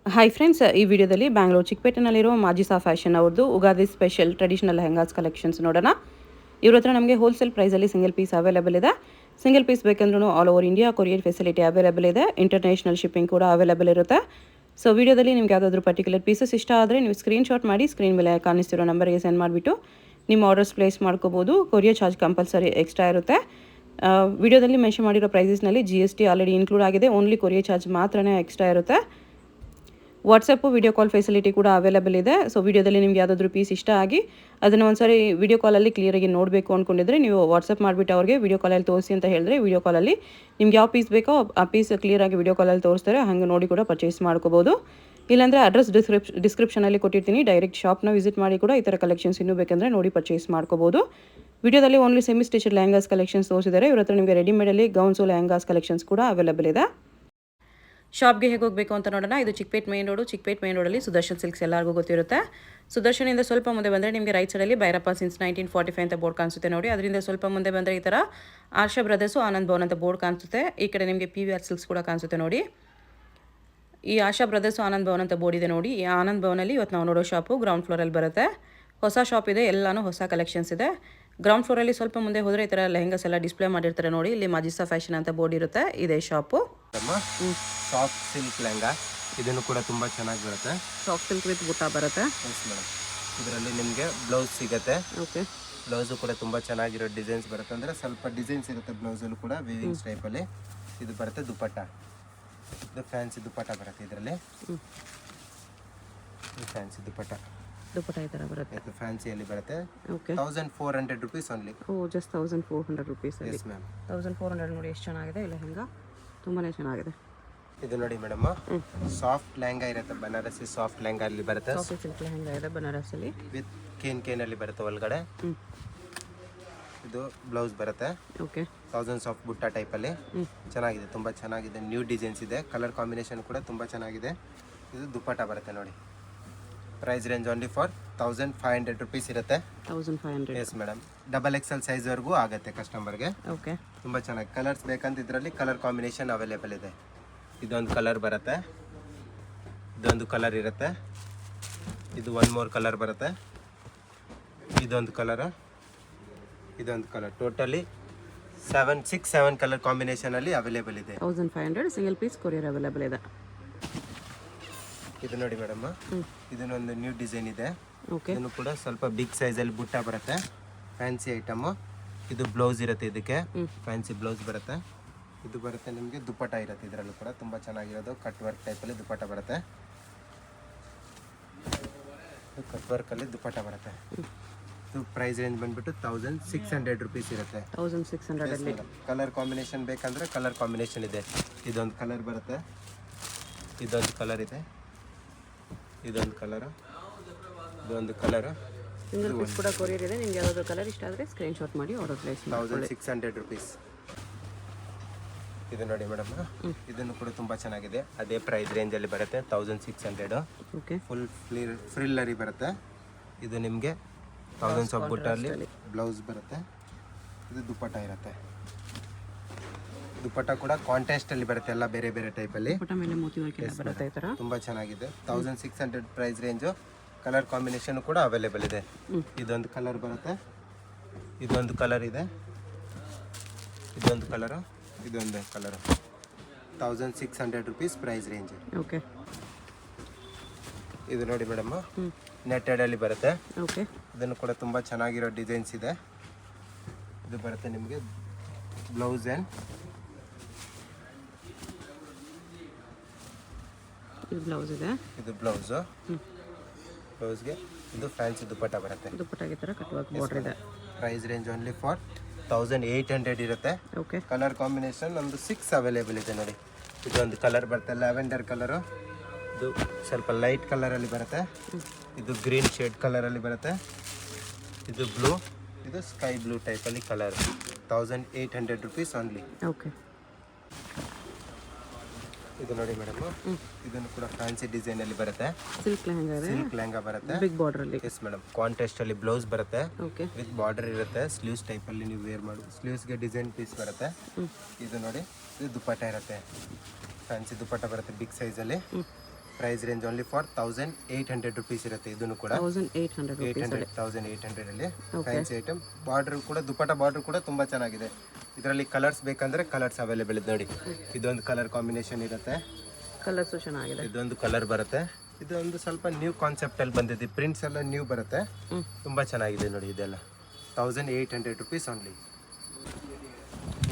Hi friends, ಈ ವಿಡಿಯೋದಲ್ಲಿ Bangalore ಚಿಕ್ಕಪೇಟೆನಲ್ಲಿರೋ Majisa fashion ಅವ್ರದ್ದು Ugadi special traditional lehengas collections ನೋಡೋಣ. ಇವ್ರ ಹತ್ರ ನಮಗೆ ಹೋಲ್ಸೇಲ್ ಪ್ರೈಸಲ್ಲಿ ಸಿಂಗಲ್ ಪೀಸ್ ಅವೈಲೇಬಲ್ ಇದೆ. ಸಿಂಗಲ್ ಪೀಸ್ ಬೇಕಂದ್ರೂ all over India courier facility available ಇದೆ. ಇಂಟರ್ನ್ಯಾಷನಲ್ ಶಿಪ್ಪಿಂಗ್ ಕೂಡ ಅವೈಲೇಬಲ್ ಇರುತ್ತೆ. ಸೊ ವಿಡಿಯೋದಲ್ಲಿ ನಿಮ್ಗೆ ಯಾವುದಾದ್ರೂ ಪರ್ಟಿಕ್ಯುಲರ್ ಪೀಸಸ್ ಇಷ್ಟ ಆದರೆ ನೀವು ಸ್ಕ್ರೀನ್ಶಾಟ್ ಮಾಡಿ ಸ್ಕ್ರೀನ್ ಮೇಲೆ ಕಾಣಿಸ್ತಿರೋ ನಂಬರ್ಗೆ ಸೆಂಡ್ ಮಾಡಿಬಿಟ್ಟು ನಿಮ್ಮ ಆರ್ಡರ್ಸ್ ಪ್ಲೇಸ್ ಮಾಡ್ಕೋಬೋದು. ಕೊರಿಯರ್ ಚಾರ್ಜ್ ಕಂಪಲ್ಸರಿ ಎಕ್ಸ್ಟ್ರಾ ಇರುತ್ತೆ. ವಿಡಿಯೋದಲ್ಲಿ ಮೆನ್ಷನ್ ಮಾಡಿರೋ ಪ್ರೈಸಸ್ನಲ್ಲಿ GST ಆಲ್ರೆಡಿ ಇನ್ಕ್ಲೂಡ್ ಆಗಿದೆ. ಓನ್ಲಿ ಕೊರಿಯರ್ ಚಾರ್ಜ್ ಮಾತ್ರನೇ ಎಕ್ಸ್ಟ್ರಾ ಇರುತ್ತೆ. ವಾಟ್ಸಪ್ಪು ವಿಡಿಯೋ ಕಾಲ್ ಫೆಸಿಲಿಟಿ ಕೂಡ ಅವೈಲೇಬಲ್ ಇದೆ. ಸೊ ವಿಡಿಯೋದಲ್ಲಿ ನಿಮ್ಗೆ ಯಾವುದಾದ್ರೂ ಪೀಸ್ ಇಷ್ಟ ಆಗಿ ಅದನ್ನು ಒಂದ್ಸರಿ ವಿಡಿಯೋ ಕಾಲಲ್ಲಿ ಕ್ಲಿಯರಾಗಿ ನೋಡಬೇಕು ಅಂದ್ಕೊಂಡಿದ್ರೆ ನೀವು ವಾಟ್ಸಪ್ ಮಾಡಿಬಿಟ್ಟು ಅವ್ರಿಗೆ ವಿಡಿಯೋ ಕಾಲಲ್ಲಿ ತೋರಿಸಿ ಅಂತ ಹೇಳಿದ್ರೆ ವಿಡಿಯೋ ಕಾಲಲ್ಲಿ ನಿಮ್ಗೆ ಯಾವ ಪೀಸ್ ಬೇಕೋ ಆ ಪೀಸ್ ಕ್ಲಿಯರಾಗಿ ವಿಡಿಯೋ ಕಾಲಲ್ಲಿ ತೋರಿಸ್ತಾರೆ. ಹಾಗೆ ನೋಡಿ ಕೂಡ ಪರ್ಚೇಸ್ ಮಾಡ್ಕೋಬೋದು. ಇಲ್ಲಾಂದರೆ ಅಡ್ರೆಸ್ ಡಿಸ್ಕ್ರಿಪ್ಷನಲ್ಲಿ ಕೊಟ್ಟಿರ್ತೀನಿ. ಡೈರೆಕ್ಟ್ ಶಾಪ್ನ ವಿಸಿಟ್ ಮಾಡಿ ಕೂಡ ಈ ಥರ ಕಲೆಕ್ಷನ್ಸ್ ಇನ್ನೂ ಬೇಕಂದರೆ ನೋಡಿ ಪರ್ಚೇಸ್ ಮಾಡ್ಕೋಬೋದು. ವಿಡಿಯೋದಲ್ಲಿ ಓನ್ಲಿ ಸೆಮಿ ಸ್ಟಿಚಡ್ ಲೆಹಂಗಾಸ್ ಕಲೆಕ್ಷನ್ಸ್ ತೋರಿಸಿದ್ದಾರೆ. ಇವ್ರ ಹತ್ರ ನಿಮಗೆ ರೆಡಿಮೇಡಲ್ಲಿ ಗೌನ್ಸು ಲೆಹಂಗಾಸ್ ಕಲೆಕ್ಷನ್ಸ್ ಕೂಡ ಅವೈಲೇಬಲ್ ಇದೆ. ಶಾಪ್ಗೆ ಹೇಗೆ ಹೋಗಬೇಕು ಅಂತ ನೋಡೋಣ. ಇದು ಚಿಕ್ಕಪೇಟ್ ಮೇನ್ ರೋಡಲ್ಲಿ ಸುದರ್ಶನ್ ಸಿಲ್ಕ್ಸ್ ಎಲ್ಲರಿಗೂ ಗೊತ್ತಿರುತ್ತೆ. ಸುದರ್ಶನಿಂದ ಸ್ವಲ್ಪ ಮುಂದೆ ಬಂದರೆ ನಿಮಗೆ ರೈಟ್ ಸೈಡಲ್ಲಿ ಭೈರಪ್ಪ ಸಿನ್ಸ್ 1945 ಅಂತ ಬೋರ್ಡ್ ಕಾಣಿಸುತ್ತೆ ನೋಡಿ. ಅದರಿಂದ ಸ್ವಲ್ಪ ಮುಂದೆ ಬಂದರೆ ಈ ಥರ ಆಶಾ ಬ್ರದರ್ಸು ಆನಂದ್ ಭವನ್ ಅಂತ ಬೋರ್ಡ್ ಕಾಣಿಸುತ್ತೆ. ಈ ಕಡೆ ನಿಮಗೆ PVR ಸಿಲ್ಕ್ಸ್ ಕೂಡ ಕಾಣಿಸುತ್ತೆ ನೋಡಿ. ಈ ಆಶಾ ಬ್ರದರ್ಸು ಆನಂದ್ ಭವನ್ ಅಂತ ಬೋರ್ಡ್ ಇದೆ ನೋಡಿ. ಈ ಆನಂದ್ ಭವನಲ್ಲಿ ಇವತ್ತು ನಾವು ನೋಡೋ ಶಾಪು ಗ್ರೌಂಡ್ ಫ್ಲೋರಲ್ಲಿ ಬರುತ್ತೆ. ಹೊಸ ಶಾಪ್ ಇದೆ, ಎಲ್ಲಾನು ಹೊಸ ಕಲೆಕ್ಷನ್ಸ್ ಇದೆ. ಗ್ರೌಂಡ್ ಫ್ಲೋರಲ್ಲಿ ಸ್ವಲ್ಪ ಮುಂದೆ ಹೋದರೆ ಈ ಥರ ಲೆಹಂಗಾಸ್ ಎಲ್ಲ ಡಿಸ್ಪ್ಲೇ ಮಾಡಿರ್ತಾರೆ ನೋಡಿ. ಇಲ್ಲಿ ಮಾಜಿಸಾ ಫ್ಯಾಷನ್ ಅಂತ ಬೋರ್ಡ್ ಇರುತ್ತೆ. ಇದೇ ಶಾಪು. ಸಾಫ್ಟ್ ಸಿಲ್ಕ್ ಲೆಹಂಗಾ, ಇದನ್ನು ಕೂಡ ತುಂಬ ಚೆನ್ನಾಗಿ ಬರುತ್ತೆ. ಸಾಫ್ಟ್ ಸಿಲ್ಕ್ ವಿತ್ ಬುಟ್ಟ ಬರುತ್ತೆ. ಎಸ್ ಮೇಡಮ್, ಇದರಲ್ಲಿ ನಿಮಗೆ ಬ್ಲೌಸ್ ಸಿಗುತ್ತೆ. ಓಕೆ, ಬ್ಲೌಸು ಕೂಡ ತುಂಬ ಚೆನ್ನಾಗಿರೋ ಡಿಸೈನ್ಸ್ ಬರುತ್ತೆ. ಅಂದರೆ ಸ್ವಲ್ಪ ಡಿಸೈನ್ಸ್ ಇರುತ್ತೆ ಬ್ಲೌಸಲ್ಲೂ ಕೂಡ ವೀವಿಂಗ್ಸ್ ಟೈಪಲ್ಲಿ. ಇದು ಬರುತ್ತೆ ದುಪಟ್ಟ, ಇದು ಫ್ಯಾನ್ಸಿ ದುಪಟ್ಟ ಬರುತ್ತೆ. ಇದರಲ್ಲಿ ಫ್ಯಾನ್ಸಿ ದುಪಟ್ಟ ಈ ಥರ ಬರುತ್ತೆ. ಇದು ಫ್ಯಾನ್ಸಿಯಲ್ಲಿ ಬರುತ್ತೆ. Okay, 1400 rupees only. Just 1400 rupees ಅಲ್ಲಿ. ಎಸ್ ಮ್ಯಾಮ್, 1400 ನೋಡಿ ಎಷ್ಟು ಚೆನ್ನಾಗಿದೆ ಈ ಲೆಹಂಗಾ, ತುಂಬಾ ಚೆನ್ನಾಗಿದೆ. ಇದು ನೋಡಿ ಮೇಡಮ್, ಸಾಫ್ಟ್ ಲೆಹಂಗಾ ಇರುತ್ತೆ. ಬನಾರಸಿ ಸಾಫ್ಟ್ ಲೆಹಂಗಾ ಅಲ್ಲಿ ಬರುತ್ತೆ. ಸಾಫ್ಟ್ ಸಿಲ್ಕ್ ಲೆಹಂಗಾ ಇದೆ ಬನಾರಸಲ್ಲಿ ವಿತ್ ಕೇನಲ್ಲಿ ಬರುತ್ತೆ ಒಳಗಡೆ. ಇದು ಬ್ಲೌಸ್ ಬರುತ್ತೆ. ಓಕೆ, ಥೌಸಂಡ್ಸ್ ಆಫ್ ಬುಟ್ಟ ಟೈಪಲ್ಲಿ ಚೆನ್ನಾಗಿದೆ, ತುಂಬ ಚೆನ್ನಾಗಿದೆ. ನ್ಯೂ ಡಿಸೈನ್ಸ್ ಇದೆ, ಕಲರ್ ಕಾಂಬಿನೇಷನ್ ಕೂಡ ತುಂಬ ಚೆನ್ನಾಗಿದೆ. ಇದು ದುಪ್ಪಟ್ಟ ಬರುತ್ತೆ ನೋಡಿ. Price range only for 1500 rupees ಇರುತ್ತೆ. 1500. ಎಸ್ ಮೇಡಮ್, XXL ಸೈಜ್ವರೆಗೂ ಆಗುತ್ತೆ ಕಸ್ಟಮರ್ಗೆ. ಓಕೆ, ತುಂಬ ಚೆನ್ನಾಗಿ ಕಲರ್ಸ್ ಬೇಕಂತ ಇದರಲ್ಲಿ ಕಲರ್ ಕಾಂಬಿನೇಷನ್ ಅವೈಲೇಬಲ್ ಇದೆ. ಇದೊಂದು ಕಲರ್ ಬರುತ್ತೆ, ಇದೊಂದು ಕಲರ್ ಇರುತ್ತೆ, ಇದು ಒನ್ ಮೋರ್ ಕಲರ್ ಬರುತ್ತೆ, ಇದೊಂದು ಕಲರ್, ಇದೊಂದು ಕಲರ್. ಟೋಟಲಿ 7 ಕಲರ್ ಕಾಂಬಿನೇಷನಲ್ಲಿ ಅವೈಲೇಬಲ್ ಇದೆ. 1500 ಸಿಂಗಲ್ ಪೀಸ್ ಕೊರಿಯರ್ ಅವೈಲೇಬಲ್ ಇದೆ. ಇದು ನೋಡಿ ಮೇಡಮ್, ಇದನ್ನೊಂದು ನ್ಯೂ ಡಿಸೈನ್ ಇದೆ. ಓಕೆ, ಇದನ್ನು ಕೂಡ ಸ್ವಲ್ಪ ಬಿಗ್ ಸೈಜಲ್ಲಿ ಬುಟ್ಟ ಬರುತ್ತೆ. Fancy item. ಇದು ಬ್ಲೌಸ್ ಇರುತ್ತೆ, ಇದಕ್ಕೆ ಫ್ಯಾನ್ಸಿ ಬ್ಲೌಸ್ ಬರುತ್ತೆ. ಇದು ಬರುತ್ತೆ ನಿಮಗೆ ದುಪ್ಪಟ್ಟ ಇರುತ್ತೆ. ಇದರಲ್ಲೂ ಕೂಡ ತುಂಬ ಚೆನ್ನಾಗಿರೋದು ಕಟ್ ವರ್ಕ್ ಟೈಪಲ್ಲಿ ದುಪ್ಪಟ್ಟ ಬರುತ್ತೆ. ಕಟ್ ವರ್ಕಲ್ಲಿ ದುಪ್ಪಟ್ಟ ಬರುತ್ತೆ. ಇದು ಪ್ರೈಸ್ ರೇಂಜ್ ಬಂದ್ಬಿಟ್ಟು 1600 rupees ಇರುತ್ತೆ. 1600 ಅಲ್ಲಿ. ಕಲರ್ ಕಾಂಬಿನೇಷನ್ ಬೇಕಂದ್ರೆ ಕಲರ್ ಕಾಂಬಿನೇಷನ್ ಇದೆ. ಇದೊಂದು ಕಲರ್ ಬರುತ್ತೆ, ಇದೊಂದು ಕಲರ್ ಇದೆ, ಇದೊಂದು ಕಲರು, ಇದೊಂದು ಕಲರು. ಸಿಂಗಲ್ ಪೀಸ್ ಕೂಡ ಕೊರಿಯರ್ ಇದೆ. ನಿಮ್ಗೆ ಯಾವುದಾದ್ರು ಕಲರ್ ಇಷ್ಟ ಆದರೆ ಸ್ಕ್ರೀನ್ಶಾಟ್ ಮಾಡಿ ಆರ್ಡರ್ ಪ್ಲೇಸ್ ಮಾಡಿ. 1600 rupees. ಇದು ನೋಡಿ ಮೇಡಮ್, ಇದನ್ನು ಕೂಡ ತುಂಬ ಚೆನ್ನಾಗಿದೆ. ಅದೇ ಪ್ರೈಸ್ ರೇಂಜಲ್ಲಿ ಬರುತ್ತೆ, 1600. ಓಕೆ, ಫುಲ್ ಫ್ರಿಲ್ಲರಿ ಬರುತ್ತೆ. ಇದು ನಿಮಗೆ ಥೌಸಂಡ್ಸ್ ಆಫ್ ಬುಟ್ಟಲ್ಲಿ ಬ್ಲೌಸ್ ಬರುತ್ತೆ. ಇದು ದುಪ್ಪಟ್ಟ ಇರುತ್ತೆ. ದುಪ್ಪಟ್ಟ ಕೂಡ ಕಾಂಟ್ರಾಸ್ಟಲ್ಲಿ ಬರುತ್ತೆ, ಎಲ್ಲ ಬೇರೆ ಬೇರೆ ಟೈಪಲ್ಲಿ. ಪುಟ್ಟ ಮೇಲೆ ಮೋತಿ ವರ್ಕ್ ಎಲ್ಲ ಬರುತ್ತೆ ಈ ಥರ. ತುಂಬ ಚೆನ್ನಾಗಿದೆ. 1600 ಪ್ರೈಸ್ ರೇಂಜು. ಕಲರ್ ಕಾಂಬಿನೇಷನ್ ಕೂಡ ಅವೈಲೇಬಲ್ ಇದೆ. ಇದೊಂದು ಕಲರ್ ಬರುತ್ತೆ, ಇದೊಂದು ಕಲರ್ ಇದೆ, ಇದೊಂದು ಕಲರು, ಇದೊಂದು colour. 1600 rupees price range. Okay, ಇದು ನೋಡಿ ಮೇಡಮ್, ನೆಟ್ಟೆಡಲ್ಲಿ ಬರುತ್ತೆ. ಓಕೆ, ಇದನ್ನು ಕೂಡ ತುಂಬ ಚೆನ್ನಾಗಿರೋ ಡಿಸೈನ್ಸ್ ಇದೆ. ಇದು ಬರುತ್ತೆ ನಿಮಗೆ ಬ್ಲೌಸ್ ಆ್ಯಂಡ್ ಇದು ಬ್ಲೌಸ್ ಇದೆ. ಇದು ಬ್ಲೌಸು. ಬ್ಲೌಸ್ಗೆ ಇದು ಫ್ಯಾನ್ಸಿ ದುಪ್ಪಟ್ಟ ಬರುತ್ತೆ. ದುಪ್ಪಟ್ಟಾಗಿ ಥರ ಕಟ್ ವರ್ಕ್ ಬಾರ್ಡರ್ ಇದೆ. ಪ್ರೈಸ್ ರೇಂಜ್ ಓನ್ಲಿ ಫಾರ್ 1800 ಇರುತ್ತೆ. ಓಕೆ, ಕಲರ್ ಕಾಂಬಿನೇಷನ್ ಒಂದು 6 ಅವೈಲೇಬಲ್ ಇದೆ ನೋಡಿ. ಇದೊಂದು ಕಲರ್ ಬರುತ್ತೆ, ಲ್ಯಾವೆಂಡರ್ ಕಲರು. ಇದು ಸ್ವಲ್ಪ ಲೈಟ್ ಕಲರಲ್ಲಿ ಬರುತ್ತೆ. ಇದು ಗ್ರೀನ್ ಶೇಡ್ ಕಲರಲ್ಲಿ ಬರುತ್ತೆ. ಇದು ಬ್ಲೂ, ಇದು ಸ್ಕೈ ಬ್ಲೂ ಟೈಪಲ್ಲಿ ಕಲರ್. 1800 rupees only. ಓಕೆ, ಇದು ನೋಡಿ ಮೇಡಮ್, ಇದನ್ನು ಕೂಡ ಫ್ಯಾನ್ಸಿ ಡಿಸೈನ್ ಅಲ್ಲಿ ಬರುತ್ತೆ. ಸಿಲ್ಕ್ ಲೆಹಂಗಾ ಇದೆ. ಸಿಲ್ಕ್ ಲೆಹಂಗಾ ಬರುತ್ತೆ, ಬಿಗ್ ಬಾರ್ಡರ್ ಅಲ್ಲಿ. ಎಸ್ ಮೇಡಮ್, ಕಾಂಟ್ರಾಸ್ಟ್ ಅಲ್ಲಿ ಬ್ಲೌಸ್ ಬರುತ್ತೆ. ಓಕೆ, ವಿತ್ ಬಾರ್ಡರ್ ಇರುತ್ತೆ. ಸ್ಲೀವ್ಸ್ ಟೈಪ್ ಅಲ್ಲಿ ನೀವು ವೇರ್ ಮಾಡಿ, ಸ್ಲೀವ್ಸ್ ಗೆ ಡಿಸೈನ್ ಪೀಸ್ ಬರುತ್ತೆ. ಇದು ನೋಡಿ, ಇದು ದುಪ್ಪಟ್ಟ ಇರುತ್ತೆ, ಫ್ಯಾನ್ಸಿ ದುಪ್ಪಟ್ಟ ಬರುತ್ತೆ ಬಿಗ್ ಸೈಜ್ ಅಲ್ಲಿ. Price range only for 1800 rupees ಇರುತ್ತೆ. ಇದನ್ನು ಕೂಡ 1800 ರುಪೀಸ್ 1800 ಅಲ್ಲಿ ಫ್ಯಾನ್ಸಿ ಐಟಮ್. ಬಾರ್ಡರ್ ಕೂಡ ದುಪಟ್ಟ ಬಾರ್ಡರ್ ಕೂಡ ತುಂಬಾ ಚೆನ್ನಾಗಿದೆ. ಇದರಲ್ಲಿ ಕಲರ್ಸ್ ಬೇಕಂದ್ರೆ ಕಲರ್ಸ್ ಅವೈಲೇಬಲ್ ಇದೆ ನೋಡಿ. ಇದೊಂದು ಕಲರ್ ಕಾಂಬಿನೇಷನ್ ಇರುತ್ತೆ, ಕಲರ್ಸು ಚೆನ್ನಾಗಿದೆ. ಇದೊಂದು ಕಲರ್ ಬರುತ್ತೆ. ಇದೊಂದು ಸ್ವಲ್ಪ ನ್ಯೂ ಕಾನ್ಸೆಪ್ಟ್ ಅಲ್ಲಿ ಬಂದಿದೆ, ಪ್ರಿಂಟ್ಸ್ ಎಲ್ಲ ನ್ಯೂ ಬರುತ್ತೆ, ತುಂಬಾ ಚೆನ್ನಾಗಿದೆ ನೋಡಿ. ಇದೆಲ್ಲ 1800 ರುಪೀಸ್ ಓನ್ಲಿ.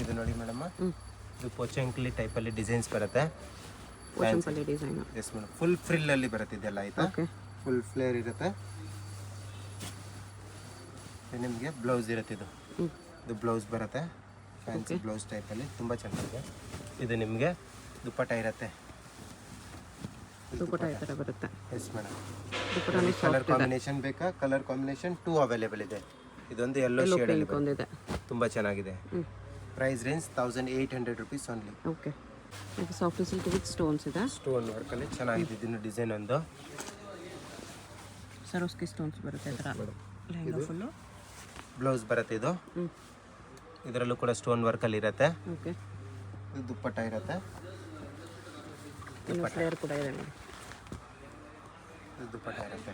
ಇದು ನೋಡಿ ಮೇಡಮ್, ಇದು ಪೋಚಂಕ್ಲಿ ಟೈಪ್ ಅಲ್ಲಿ ಡಿಸೈನ್ಸ್ ಬರುತ್ತೆ. Pochampally design. Yes madam, full frill ಅಲ್ಲಿ ಬರುತ್ತೆ ಇದೆಲ್ಲ. ಆಯ್ತಾ, ಫುಲ್ ಫ್ಲೇರ್ ಇರುತ್ತೆ. ನಿಮಗೆ ಬ್ಲೌಸ್ ಇರುತ್ತೆ. ಇದು ಬ್ಲೌಸ್ ಬರುತ್ತೆ, ಫ್ಯಾನ್ಸಿ ಬ್ಲೌಸ್ ಟೈಪ್ ಅಲ್ಲಿ ತುಂಬಾ ಚೆನ್ನಾಗಿದೆ. ಇದು ನಿಮಗೆ ದುಪಟ್ಟ ಇರುತ್ತೆ. ದುಪಟ್ಟ ಈ ಥರ ಬರುತ್ತೆ. Yes madam. ದುಪಟ್ಟನು ಕಲರ್ ಕಾಂಬಿನೇಷನ್ ಬೇಕಾ? ಕಲರ್ ಕಾಂಬಿನೇಷನ್ 2 ಅವೈಲೇಬಲ್ ಇದೆ. ಇದೊಂದು ಯೆಲ್ಲೋ ಶೇಡ್ ಅಲ್ಲಿ ಒಂದಿದೆ, ತುಂಬಾ ಚೆನ್ನಾಗಿದೆ. Price range 1800 rupees only. Okay. ಇದು ಸಾಫ್ಟ್ ಸಿಲ್ಕ್ ವಿತ್ ಸ್ಟೋನ್ಸ್ ಇದೆ, ಸ್ಟೋನ್ ವರ್ಕ್ ಅಲ್ಲಿ ಚೆನ್ನಾಗಿದೆ. ಇದನ್ನು ಡಿಸೈನ್ ಒಂದು ಸರೋಸ್ಕಿ ಸ್ಟೋನ್ಸ್ ಬರುತ್ತೆ. ಈ ಥರ ಲೆಹಂಗಾ ಫುಲ್ಲು ಬ್ಲೌಸ್ ಬರುತ್ತೆ. ಇದು ಇದರಲ್ಲೂ ಕೂಡ ಸ್ಟೋನ್ ವರ್ಕ್ ಅಲ್ಲಿ ಇರುತ್ತೆ. ಓಕೆ. ಇದು ದುಪ್ಪಟ್ಟ ಇರುತ್ತೆ. ಇನ್ನು ಫ್ಲೇರ್ ಕೂಡ ಇದೆ ನೋಡಿ. ಇದು ದುಪ್ಪಟ್ಟ ಇರುತ್ತೆ,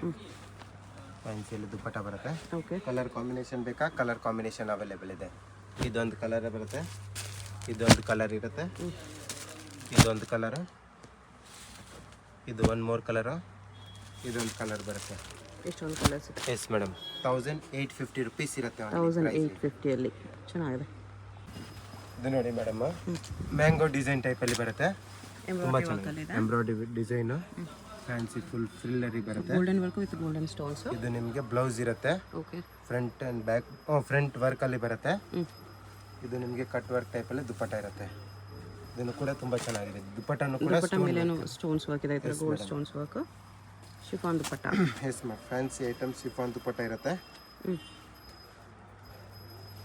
ಫ್ಯಾನ್ಸಿಯಲ್ಲಿ ದುಪ್ಪಟ್ಟ ಬರುತ್ತೆ. ಓಕೆ. ಕಲರ್ ಕಾಂಬಿನೇಷನ್ ಬೇಕಾ? ಕಲರ್ ಕಾಂಬಿನೇಷನ್ ಅವೈಲೇಬಲ್ ಇದೆ. ಇದೊಂದು ಕಲರ್ ಬರುತ್ತೆ, ಇದೊಂದು ಕಲರ್ ಇರುತ್ತೆ, ಇದೊಂದು ಕಲರ್, ಇದು ಒನ್ ಮೋರ್ ಕಲರು, ಇದೊಂದು ಕಲರ್ ಬರುತ್ತೆ. ಎಷ್ಟೊಂದು ಕಲರ್ಸ್ ಇದೆ. ಎಸ್ ಮೇಡಮ್, 1850 ರುಪೀಸ್ ಇರುತ್ತೆ. 1850 ಅಲ್ಲಿ ಚೆನ್ನಾಗಿದೆ. ಇದು ನೋಡಿ ಮೇಡಮ್, ಮ್ಯಾಂಗೋ ಡಿಸೈನ್ ಟೈಪಲ್ಲಿ ಬರುತ್ತೆ, ತುಂಬ ಚೆನ್ನಾಗಿದೆ. ಎಂಬ್ರಾಯ್ಡರಿ ಡಿಸೈನ್, ಫ್ಯಾನ್ಸಿ ಫುಲ್ ಫ್ರಿಲ್ಲರಿ ಬರುತ್ತೆ. Golden work with golden stones. ಇದು ನಿಮಗೆ ಬ್ಲೌಸ್ ಇರುತ್ತೆ. Okay. Front and back, front ವರ್ಕಲ್ಲಿ ಬರುತ್ತೆ. ಇದು ನಿಮಗೆ ಕಟ್ ವರ್ಕ್ ಟೈಪಲ್ಲಿ ದುಪ್ಪಟ್ಟ ಇರುತ್ತೆ. ಇದನ್ನು ಕೂಡ ತುಂಬ ಚೆನ್ನಾಗಿದೆ. ದುಪ್ಪಟ್ಟನು ಕೂಡ ದುಪ್ಪಟ್ಟ ಮೇಲೇನು ಸ್ಟೋನ್ಸ್ ವರ್ಕ್ ಇದೆ, ಈ ಥರ gold stones work. Chiffon dupatta. Yes ma'am, fancy item chiffon dupatta ಇರುತ್ತೆ.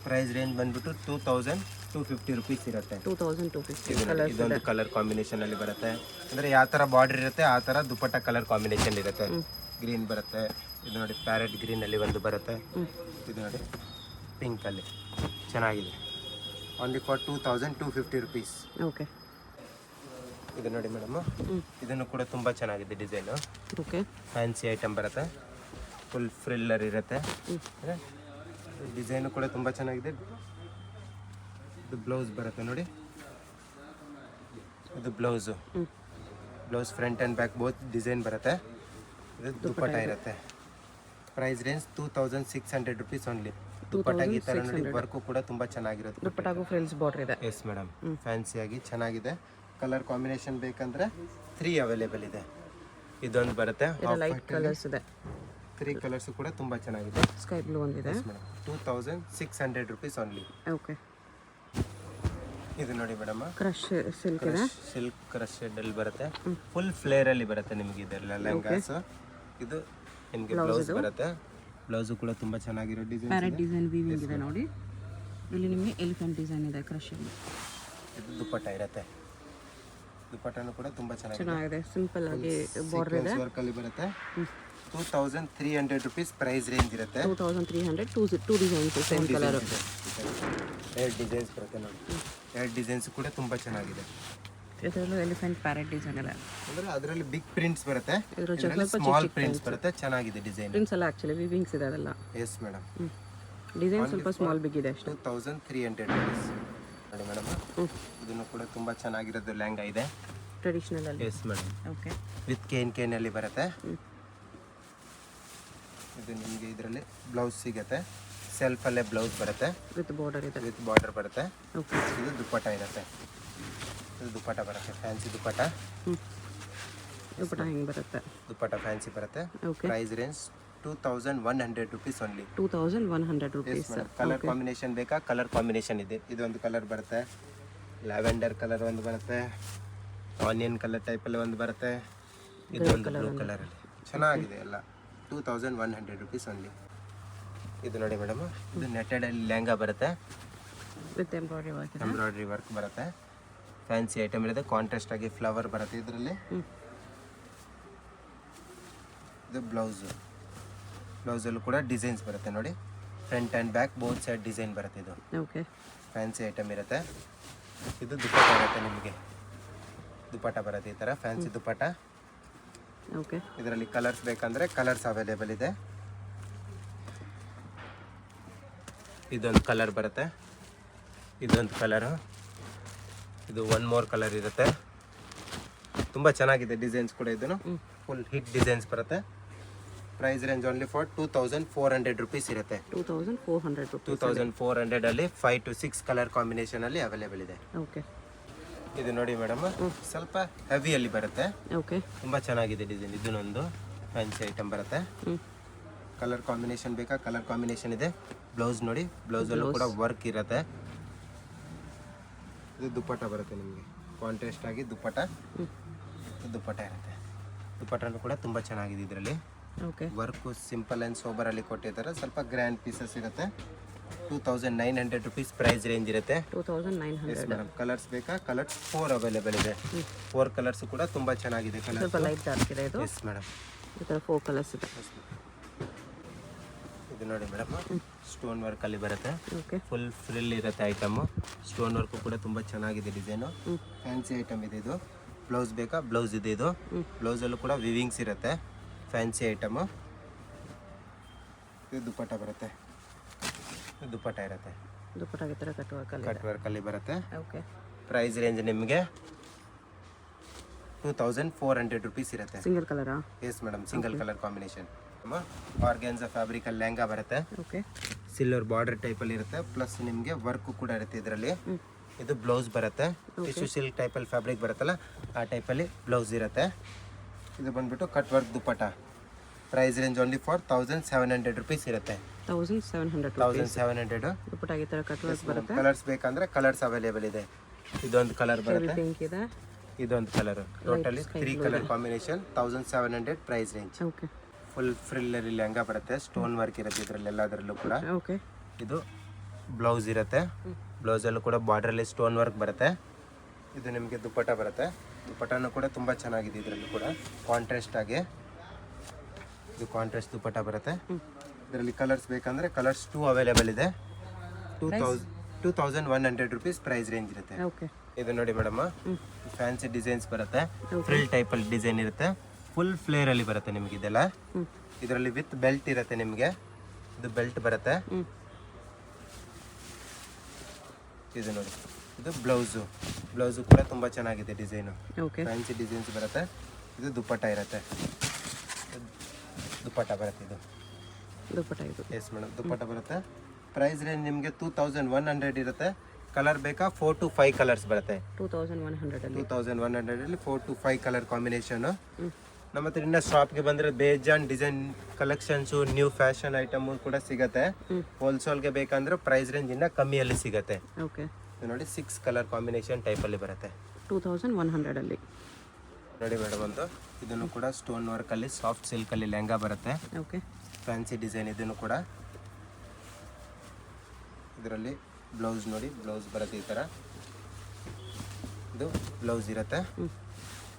ಪ್ರೈಸ್ ರೇಂಜ್ ಬಂದ್ಬಿಟ್ಟು 2250 ರುಪೀಸ್ ಇರುತ್ತೆ. 2250. ಇದೊಂದು ಕಲರ್ ಕಾಂಬಿನೇಷನ್ ಅಲ್ಲಿ ಬರುತ್ತೆ. ಅಂದ್ರೆ ಯಾವ ತರ ಬಾರ್ಡರ್ ಇರುತ್ತೆ ಆ ತರ ದುಪ್ಪಟ್ಟ ಕಲರ್ ಕಾಂಬಿನೇಷನ್ ಇರುತ್ತೆ. ಗ್ರೀನ್ ಬರುತ್ತೆ, ಇದು ನೋಡಿ ಪ್ಯಾರೆಟ್ ಗ್ರೀನ್ ಅಲ್ಲಿ ಒಂದು ಬರುತ್ತೆ, ಇದು ನೋಡಿ ಪಿಂಕ್ ಅಲ್ಲಿ ಚೆನ್ನಾಗಿದೆ. Only for 2250 rupees. ಓಕೆ. ಇದು ನೋಡಿ ಮೇಡಮ್, ಇದನ್ನು ಕೂಡ ತುಂಬಾ ಚೆನ್ನಾಗಿದೆ ಡಿಸೈನು. ಓಕೆ. ಫ್ಯಾನ್ಸಿ ಐಟಮ್ ಬರುತ್ತೆ, ಫುಲ್ ಫ್ರಿಲ್ಲರ್ ಇರುತ್ತೆ. ಡಿಸೈನು ಕೂಡ ತುಂಬ ಚೆನ್ನಾಗಿದೆ. ಇದು ಬ್ಲೌಸ್ ಬರುತ್ತೆ ನೋಡಿ, ಇದು blouse. Blouse front and back both design ಬರುತ್ತೆ. ಇದು ದುಪ್ಪಟ್ಟ ಇರುತ್ತೆ. Price range 2600 rupees only. ದುಪ್ಪಟ್ಟಾಗಿ ಈ ಥರ ನೋಡಿ ವರ್ಕು ಕೂಡ ತುಂಬ ಚೆನ್ನಾಗಿರುತ್ತೆ. ದುಪ್ಪಟ್ಟಾಗೂ ಫ್ರಿಲ್ಸ್ ಬಾರ್ಡರ್ ಇದೆ. ಎಸ್ ಮೇಡಮ್, ಫ್ಯಾನ್ಸಿಯಾಗಿ ಚೆನ್ನಾಗಿದೆ. ಕಲರ್ ಕಾಂಬಿನೇಷನ್ ಬೇಕಂದ್ರೆ 3 ಅವೈಲೇಬಲ್ ಇದೆ. ಇದೊಂದು ಬರುತ್ತೆ, ಲೈಟ್ ಕಲರ್ಸ್ ಇದೆ. 3 ಕಲರ್ಸ್ ಕೂಡ ತುಂಬ ಚೆನ್ನಾಗಿದೆ. ಸ್ಕೈ ಬ್ಲೂ ಒಂದಿದೆ. 2600 ರುಪೀಸ್ ಓನ್ಲಿ. ಓಕೆ. ಇದು ನೋಡಿ ಮೇಡಮ್, ಕ್ರಶ್ ಸಿಲ್ಕ್ ಇದೆ, ಸಿಲ್ಕ್ ಕ್ರಶ್ ಅಲ್ಲಿ ಬರುತ್ತೆ, ಫುಲ್ ಫ್ಲೇರ್ ಅಲ್ಲಿ ಬರುತ್ತೆ ನಿಮಗೆ. ಇದೆಲ್ಲ ಲೆಹಂಗಾಸ್. ಇದು ನಿಮಗೆ ಬ್ಲೌಸ್ ಬರುತ್ತೆ. ಬ್ಲೌಸು ಕೂಡ ತುಂಬಾ ಚೆನ್ನಾಗಿರೋ ಡಿಸೈನ್, ಪ್ಯಾರೆಟ್ ಡಿಸೈನ್ ವೀವಿಂಗ್ ಇದೆ ನೋಡಿ. ಇಲ್ಲಿ ನಿಮಗೆ ಎಲಿಫೆಂಟ್ ಡಿಸೈನ್ ಇದೆ ಕ್ರಶ್ ಅಲ್ಲಿ. ಇದು ದುಪ್ಪಟ್ಟ ಇರುತ್ತೆ. ದುಪ್ಪಟ್ಟನು ಕೂಡ ತುಂಬಾ ಚೆನ್ನಾಗಿದೆ, ಸಿಂಪಲ್ ಆಗಿ ಬಾರ್ಡರ್ ಇದೆ. ವರ್ಕ್ ಅಲ್ಲಿ ಬರುತ್ತೆ. 2300 ರುಪೀಸ್ ಪ್ರೈಸ್ ರೇಂಜ್ ಇರುತ್ತೆ. 2300. Two designs same colour. 2 designs ಬರುತ್ತೆ ನೋಡಿ. 2 ಡಿಸೈನ್ಸ್ ಕೂಡ ತುಂಬಾ ಚೆನ್ನಾಗಿದೆ. ಇದರಲ್ಲೂ ಎಲಿಫೆಂಟ್ ಪ್ಯಾರೆಟ್ ಡಿಸೈನ್ ಇದೆ. ಅಂದ್ರೆ ಅದರಲ್ಲಿ ಬಿಗ್ ಪ್ರಿಂಟ್ಸ್ ಬರುತ್ತೆ, ಇದರಲ್ಲಿ ಸ್ಮಾಲ್ ಪ್ರಿಂಟ್ಸ್ ಬರುತ್ತೆ. ಚೆನ್ನಾಗಿದೆ ಡಿಸೈನ್. ಪ್ರಿಂಟ್ಸ್ ಎಲ್ಲ ಆಕ್ಚುಲಿ ವೀವಿಂಗ್ಸ್ ಇದೆ ಅದೆಲ್ಲ. Yes madam. ಡಿಸೈನ್ ಸ್ವಲ್ಪ ಸ್ಮಾಲ್ ಬಿಗ್ ಇದೆ ಅಷ್ಟೇ. 2300 ರುಪೀಸ್ ನೋಡಿ ಮೇಡಮ್. ಇದನ್ನು ಕೂಡ ತುಂಬಾ ಚೆನ್ನಾಗಿರೋದು ಲೆಹಂಗಾ ಇದೆ, ಟ್ರೆಡಿಷನಲ್ ಅಲ್ಲಿ. Yes madam. Okay. With cane ಅಲ್ಲಿ ಬರುತ್ತೆ. ಇದು ನಿಮಗೆ ಇದರಲ್ಲಿ ಬ್ಲೌಸ್ ಸಿಗುತ್ತೆ, ಸೆಲ್ಫ್ ಅಲ್ಲೇ ಬ್ಲೌಸ್ ಬರುತ್ತೆ, ವಿತ್ ಬಾರ್ಡರ್ ಇದೆ, ವಿತ್ ಬಾರ್ಡರ್ ಬರುತ್ತೆ. ಓಕೆ. ಇದು ದುಪ್ಪಟ್ಟ ಇರುತ್ತೆ. ಇದು ದುಪ್ಪಟ್ಟ ಬರುತ್ತೆ, ಫ್ಯಾನ್ಸಿ ದುಪ್ಪಟ್ಟ. ದುಪ್ಪಟ್ಟ ಹಿಂಗೆ ಬರುತ್ತೆ. ದುಪ್ಪಟ್ಟ ಫ್ಯಾನ್ಸಿ ಬರುತ್ತೆ. Okay. Price range 2100 rupees only. 2100 rupees. Colour combination ಬೇಕಾ? ಕಲರ್ ಕಾಂಬಿನೇಷನ್ ಇದೆ. ಇದೊಂದು ಕಲರ್ ಬರುತ್ತೆ, ಲ್ಯಾವೆಂಡರ್ ಕಲರ್ ಒಂದು ಬರುತ್ತೆ, ಆನಿಯನ್ ಕಲರ್ ಟೈಪಲ್ಲಿ ಒಂದು ಬರುತ್ತೆ, ಇದೊಂದು ಬ್ಲೂ ಕಲರಲ್ಲಿ ಚೆನ್ನಾಗಿದೆ. ಎಲ್ಲ 2100 ರುಪೀಸ್ ಓನ್ಲಿ. ಇದು ನೋಡಿ ಮೇಡಮ್, ಇದು ನೆಟೆಡ್ ಅಲ್ಲಿ ಲೆಹಂಗಾ ಬರುತ್ತೆ, ವಿತ್ ಎಂಬ್ರಾಯ್ಡರಿ ವರ್ಕ್ ಇದೆ. ಎಂಬ್ರಾಯ್ಡರಿ ವರ್ಕ್ ಬರುತ್ತೆ, ಫ್ಯಾನ್ಸಿ ಐಟಮ್ ಇರುತ್ತೆ. ಕಾಂಟ್ರಾಸ್ಟ್ ಆಗಿ ಫ್ಲವರ್ ಬರುತ್ತೆ ಇದರಲ್ಲಿ. ಇದು ಬ್ಲೌಸು. ಬ್ಲೌಸಲ್ಲೂ ಕೂಡ ಡಿಸೈನ್ಸ್ ಬರುತ್ತೆ ನೋಡಿ, front and back both side design ಬರುತ್ತೆ. ಇದು ಓಕೆ. ಫ್ಯಾನ್ಸಿ ಐಟಮ್ ಇರುತ್ತೆ. ಇದು ದುಪ್ಪಟ್ಟ ಇರುತ್ತೆ ನಿಮಗೆ, ದುಪ್ಪಟ್ಟ ಬರುತ್ತೆ ಈ ಥರ ಫ್ಯಾನ್ಸಿ ದುಪ್ಪಟ್ಟ. ಓಕೆ ಇದರಲ್ಲಿ ಕಲರ್ಸ್ ಬೇಕಂದರೆ ಕಲರ್ಸ್ ಅವೈಲೇಬಲ್ ಇದೆ. ಇದೊಂದು ಕಲರ್ ಬರುತ್ತೆ, ಇದೊಂದು ಕಲರು, ಇದು ಒನ್ ಮೋರ್ ಕಲರ್ ಇರುತ್ತೆ. ತುಂಬ ಚೆನ್ನಾಗಿದೆ ಡಿಸೈನ್ಸ್ ಕೂಡ. ಇದನ್ನು ಫುಲ್ ಹಿಟ್ ಡಿಸೈನ್ಸ್ ಬರುತ್ತೆ. Price range only for 2400 rupees ಇರುತ್ತೆ. 2400 ರುಪೀಸ್. 2400 ಅಲ್ಲಿ 5 to 6 ಕಲರ್ ಕಾಂಬಿನೇಷನ್ ಅಲ್ಲಿ ಅವೈಲೇಬಲ್ ಇದೆ. ಓಕೆ ಇದು ನೋಡಿ ಮೇಡಮ್, ಸ್ವಲ್ಪ ಹೆವಿಯಲ್ಲಿ ಬರುತ್ತೆ. ಓಕೆ ತುಂಬ ಚೆನ್ನಾಗಿದೆ ಡಿಸೈನ್. ಇದನ್ನೊಂದು ಫ್ಯಾನ್ಸಿ ಐಟಮ್ ಬರುತ್ತೆ. ಕಲರ್ ಕಾಂಬಿನೇಷನ್ ಬೇಕಾ? ಕಲರ್ ಕಾಂಬಿನೇಷನ್ ಇದೆ. ಬ್ಲೌಸ್ ನೋಡಿ, ಬ್ಲೌಸಲ್ಲೂ ಕೂಡ ವರ್ಕ್ ಇರುತ್ತೆ. ಇದು ದುಪ್ಪಟ್ಟ ಬರುತ್ತೆ ನಿಮಗೆ, ಕಾಂಟ್ರಾಸ್ಟ್ ಆಗಿ ದುಪ್ಪಟ್ಟ ಇರುತ್ತೆ. ದುಪ್ಪಟ್ಟನೂ ಕೂಡ ತುಂಬ ಚೆನ್ನಾಗಿದೆ. ಇದರಲ್ಲಿ ಓಕೆ ವರ್ಕು ಸಿಂಪಲ್ ಆ್ಯಂಡ್ ಸೋಬರಲ್ಲಿ ಕೊಟ್ಟಿದ್ದಾರೆ. ಸ್ವಲ್ಪ ಗ್ರ್ಯಾಂಡ್ ಪೀಸಸ್ ಇರುತ್ತೆ. 2900 ರುಪೀಸ್ ಪ್ರೈಸ್ ರೇಂಜ್ ಇರುತ್ತೆ. 2900. Yes madam. ಕಲರ್ಸ್ ಬೇಕಾ? ಕಲರ್ಸ್ 4 ಅವೈಲೇಬಲ್ ಇದೆ. 4 ಕಲರ್ಸ್ ಕೂಡ ತುಂಬ ಚೆನ್ನಾಗಿದೆ. ಕಲರ್ ಸ್ವಲ್ಪ ಲೈಟ್ ಡಾರ್ಕ್ ಇದೆ ಇದು. Yes madam. ಈ ಥರ 4 ಕಲರ್ಸ್ ಇದೆ. ಇದು ನೋಡಿ ಮೇಡಮ್, ಸ್ಟೋನ್ ವರ್ಕ್ ಅಲ್ಲಿ ಬರುತ್ತೆ. ಓಕೆ ಫುಲ್ ಫ್ರಿಲ್ ಇರುತ್ತೆ ಐಟಮು. ಸ್ಟೋನ್ ವರ್ಕು ಕೂಡ ತುಂಬ ಚೆನ್ನಾಗಿದೆ ಡಿಸೈನು. ಫ್ಯಾನ್ಸಿ ಐಟಮ್ ಇದೆ ಇದು. ಬ್ಲೌಸ್ ಬೇಕಾ? ಬ್ಲೌಸ್ ಇದೆ. ಇದು ಬ್ಲೌಸಲ್ಲೂ ಕೂಡ ವಿವಿಂಗ್ಸ್ ಇರುತ್ತೆ. Fancy item. ಇದು ದುಪ್ಪಟ್ಟ ಬರುತ್ತೆ. ದುಪ್ಪಟ್ಟ ಇರುತ್ತೆ. ದುಪ್ಪಟ್ಟಾಗಿ ಥರ ಕಟ್ ವರ್ಕಲ್ಲಿ ಬರುತ್ತೆ. ಓಕೆ ಪ್ರೈಸ್ ರೇಂಜ್ ನಿಮಗೆ 2400 ರುಪೀಸ್ ಇರುತ್ತೆ. ಸಿಂಗಲ್ ಕಲರಾ? Yes madam, single colour combination. Organza fabric ಅಲ್ಲಿ ಲೆಹಂಗಾ ಬರುತ್ತೆ. ಓಕೆ ಸಿಲ್ವರ್ ಬಾರ್ಡರ್ ಟೈಪಲ್ಲಿ ಇರುತ್ತೆ. ಪ್ಲಸ್ ನಿಮಗೆ ವರ್ಕು ಕೂಡ ಇರುತ್ತೆ ಇದರಲ್ಲಿ. ಇದು ಬ್ಲೌಸ್ ಬರುತ್ತೆ. ಟಿಶ್ಯೂ ಸಿಲ್ಕ್ ಟೈಪಲ್ಲಿ ಫ್ಯಾಬ್ರಿಕ್ ಬರುತ್ತಲ್ಲ, ಆ ಟೈಪಲ್ಲಿ ಬ್ಲೌಸ್ ಇರುತ್ತೆ. ಇದು ಬಂದ್ಬಿಟ್ಟು cut work dupatta. Price range only for 1700 rupees ಇರುತ್ತೆ. 1700 ದುಪ್ಪಟ್ಟಾಗಿ ಥರ ಕಟ್ ವರ್ಕ್ ಬರುತ್ತೆ. ಕಲರ್ಸ್ ಬೇಕಂದ್ರೆ ಕಲರ್ಸ್ ಅವೈಲೇಬಲ್ ಇದೆ. ಇದೊಂದು ಕಲರ್ ಬರುತ್ತೆ, ಪಿಂಕ್ ಇದೆ, ಇದೊಂದು colour. Totally 3 colour combination. 1700 price range. Okay full ಫ್ರಿಲ್ಲಲ್ಲಿ ಲೆಹಂಗಾ ಬರುತ್ತೆ. ಸ್ಟೋನ್ ವರ್ಕ್ ಇರುತ್ತೆ ಇದರಲ್ಲಿ ಎಲ್ಲದರಲ್ಲೂ ಕೂಡ. ಓಕೆ ಇದು ಬ್ಲೌಸ್ ಇರುತ್ತೆ. ಬ್ಲೌಸಲ್ಲೂ ಕೂಡ ಬಾರ್ಡ್ರಲ್ಲಿ ಸ್ಟೋನ್ ವರ್ಕ್ ಬರುತ್ತೆ. ಇದು ನಿಮಗೆ ದುಪ್ಪಟ್ಟ ಬರುತ್ತೆ. ದುಪ್ಪಟ್ಟನೂ ಕೂಡ ತುಂಬ ಚೆನ್ನಾಗಿದೆ ಇದರಲ್ಲಿ ಕೂಡ, ಕಾಂಟ್ರಾಸ್ಟ್ ಆಗಿ. ಇದು ಕಾಂಟ್ರಾಸ್ಟ್ ದುಪ್ಪಟ್ಟ ಬರುತ್ತೆ. ಇದರಲ್ಲಿ ಕಲರ್ಸ್ ಬೇಕಂದರೆ ಕಲರ್ಸ್ 2 ಅವೈಲೇಬಲ್ ಇದೆ. 2100 ರುಪೀಸ್ ಪ್ರೈಸ್ ರೇಂಜ್ ಇರುತ್ತೆ. ಓಕೆ ಇದು ನೋಡಿ ಮೇಡಮ್, ಫ್ಯಾನ್ಸಿ ಡಿಸೈನ್ಸ್ ಬರುತ್ತೆ. ಫ್ರಿಲ್ ಟೈಪಲ್ಲಿ ಡಿಸೈನ್ ಇರುತ್ತೆ. ಫುಲ್ ಫ್ಲೇರಲ್ಲಿ ಬರುತ್ತೆ ನಿಮಗೆ ಇದೆಲ್ಲ. ಇದರಲ್ಲಿ ವಿತ್ ಬೆಲ್ಟ್ ಇರುತ್ತೆ ನಿಮಗೆ. ಇದು ಬೆಲ್ಟ್ ಬರುತ್ತೆ. ಇದು ನೋಡಿ, ಇದು ಬ್ಲೌಸು ಕೂಡ ತುಂಬ ಚೆನ್ನಾಗಿದೆ ಡಿಸೈನು. ಓಕೆ ಫ್ಯಾನ್ಸಿ ಡಿಸೈನ್ಸ್ ಬರುತ್ತೆ. ಇದು ದುಪ್ಪಟ್ಟ ಇರುತ್ತೆ. ದುಪ್ಪಟ್ಟ ಬರುತ್ತೆ ಇದು. ದುಪ್ಪಟ್ಟ ಇದು. ಎಸ್ ಮೇಡಮ್, ದುಪ್ಪಟ್ಟ ಬರುತ್ತೆ. ಪ್ರೈಸ್ ರೇಂಜ್ ನಿಮಗೆ 2100 ಇರುತ್ತೆ. ಕಲರ್ ಬೇಕಾ? 4 to 5 ಕಲರ್ಸ್ ಬರುತ್ತೆ. 2100 ಅಲ್ಲಿ 2100 4 to 5 ಕಲರ್ ಕಾಂಬಿನೇಷನ್. ನಮ್ಮ ಹತ್ರ ಇನ್ನ ಶಾಪ್ಗೆ ಬಂದರೆ ಬೇಜಾನ್ design collections, new fashion item ಕೂಡ ಸಿಗುತ್ತೆ. ಹೋಲ್ಸೇಲ್ಗೆ ಬೇಕಂದ್ರೆ ಪ್ರೈಸ್ ರೇಂಜ್ ಇನ್ನ ಕಮ್ಮಿಯಲ್ಲಿ ಸಿಗುತ್ತೆ. ಓಕೆ ನೋಡಿ, 6 ಕಲರ್ ಕಾಂಬಿನೇಷನ್ ಟೈಪಲ್ಲಿ ಬರುತ್ತೆ. 2100 ಅಲ್ಲಿ ನೋಡಿ ಮೇಡಮ್, ಒಂದು ಇದನ್ನು ಕೂಡ ಸ್ಟೋನ್ ವರ್ಕಲ್ಲಿ ಸಾಫ್ಟ್ ಸಿಲ್ಕಲ್ಲಿ ಲೆಹಂಗಾ ಬರುತ್ತೆ. Okay fancy design. ಇದನ್ನು ಕೂಡ ಇದರಲ್ಲಿ ಬ್ಲೌಸ್ ನೋಡಿ, ಬ್ಲೌಸ್ ಬರುತ್ತೆ ಈ ಥರ. ಇದು ಬ್ಲೌಸ್ ಇರುತ್ತೆ.